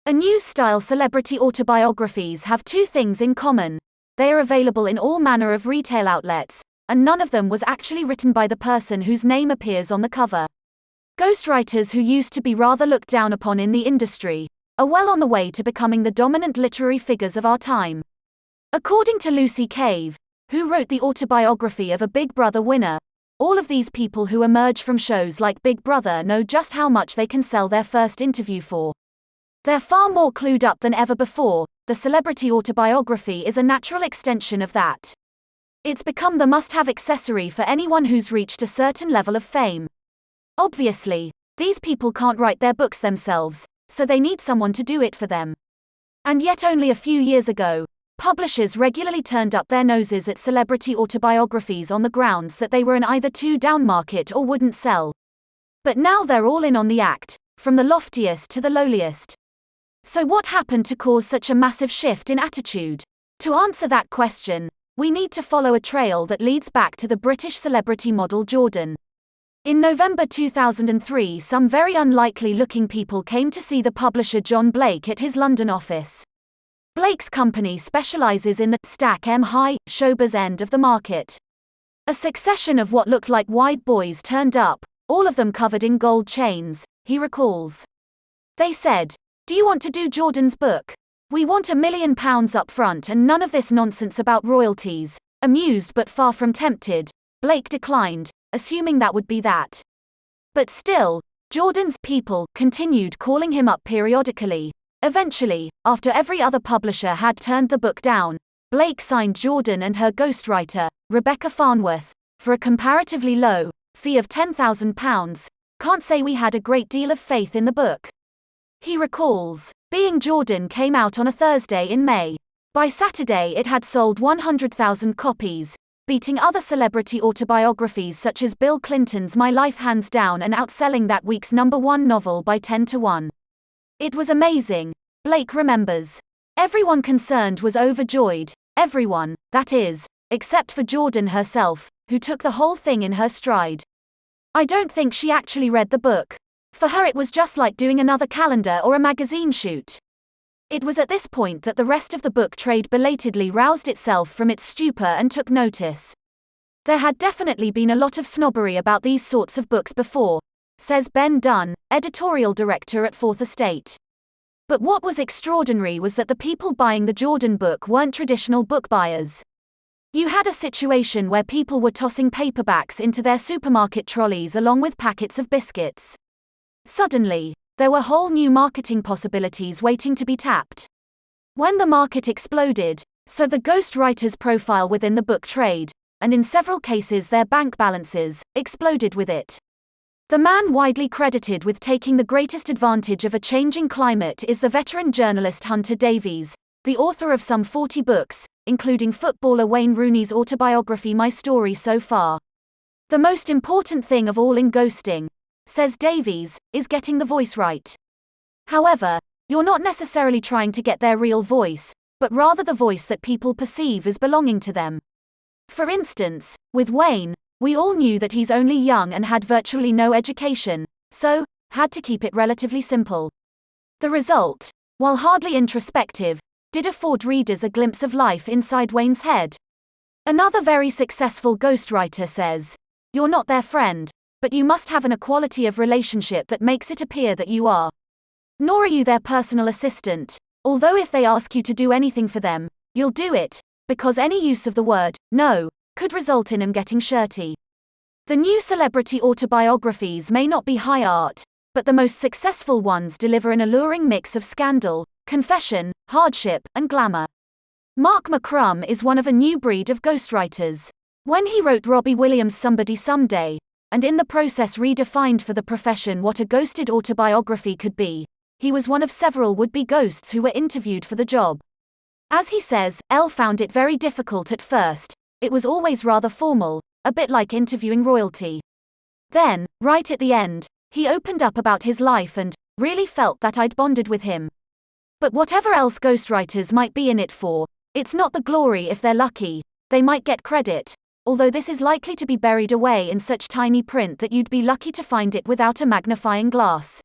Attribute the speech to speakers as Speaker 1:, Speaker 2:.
Speaker 1: A news-style celebrity autobiographies have two things in common. They are available in all manner of retail outlets, and none of them was actually written by the person whose name appears on the cover. Ghostwriters, who used to be rather looked down upon in the industry, are well on the way to becoming the dominant literary figures of our time. According to Lucie Cave, who wrote the autobiography of a Big Brother winner, all of these people who emerge from shows like Big Brother know just how much they can sell their first interview for. They're far more clued up than ever before. The celebrity autobiography is a natural extension of that. It's become the must-have accessory for anyone who's reached a certain level of fame. Obviously, these people can't write their books themselves, so they need someone to do it for them. And yet only a few years ago, publishers regularly turned up their noses at celebrity autobiographies on the grounds that they were in either too down market or wouldn't sell. But now they're all in on the act, from the loftiest to the lowliest. So what happened to cause such a massive shift in attitude? To answer that question, we need to follow a trail that leads back to the British celebrity model Jordan. In November 2003, some very unlikely-looking people came to see the publisher John Blake at his London office. Blake's company specializes in the stack high showbiz end of the market. A succession of what looked like wide boys turned up, all of them covered in gold chains, he recalls. They said, "Do you want to do Jordan's book? We want £1 million up front and none of this nonsense about royalties." Amused but far from tempted, Blake declined, assuming that would be that. But still, Jordan's people continued calling him up periodically. Eventually, after every other publisher had turned the book down, Blake signed Jordan and her ghostwriter, Rebecca Farnworth, for a comparatively low fee of £10,000. "Can't say we had a great deal of faith in the book," he recalls. Being Jordan came out on a Thursday in May. By Saturday it had sold 100,000 copies, beating other celebrity autobiographies such as Bill Clinton's My Life hands down and outselling that week's #1 novel by 10-1. "It was amazing," Blake remembers. "Everyone concerned was overjoyed. Everyone, that is, except for Jordan herself, who took the whole thing in her stride. I don't think she actually read the book. For her it was just like doing another calendar or a magazine shoot." It was at this point that the rest of the book trade belatedly roused itself from its stupor and took notice. "There had definitely been a lot of snobbery about these sorts of books before," says Ben Dunn, editorial director at Fourth Estate. "But what was extraordinary was that the people buying the Jordan book weren't traditional book buyers. You had a situation where people were tossing paperbacks into their supermarket trolleys along with packets of biscuits. Suddenly, there were whole new marketing possibilities waiting to be tapped. When the market exploded, so the ghostwriter's profile within the book trade, and in several cases their bank balances, exploded with it. The man widely credited with taking the greatest advantage of a changing climate is the veteran journalist Hunter Davies, the author of some 40 books, including footballer Wayne Rooney's autobiography My Story So Far. "The most important thing of all in ghosting," says Davies, "is getting the voice right. However, you're not necessarily trying to get their real voice, but rather the voice that people perceive as belonging to them. For instance, with Wayne, we all knew that he's only young and had virtually no education, so, had to keep it relatively simple. The result, while hardly introspective, did afford readers a glimpse of life inside Wayne's head." Another very successful ghostwriter says, "You're not their friend, but you must have an equality of relationship that makes it appear that you are. Nor are you their personal assistant, although if they ask you to do anything for them, you'll do it, because any use of the word, no, could result in them getting shirty." The new celebrity autobiographies may not be high art, but the most successful ones deliver an alluring mix of scandal, confession, hardship, and glamour. Mark McCrum is one of a new breed of ghostwriters. When he wrote Robbie Williams' Somebody Someday, and in the process redefined for the profession what a ghosted autobiography could be, he was one of several would-be ghosts who were interviewed for the job. As he says, "Elle found it very difficult at first. It was always rather formal, a bit like interviewing royalty. Then, right at the end, he opened up about his life and really felt that I'd bonded with him." But whatever else ghostwriters might be in it for, it's not the glory if they're lucky. They might get credit, although this is likely to be buried away in such tiny print that you'd be lucky to find it without a magnifying glass.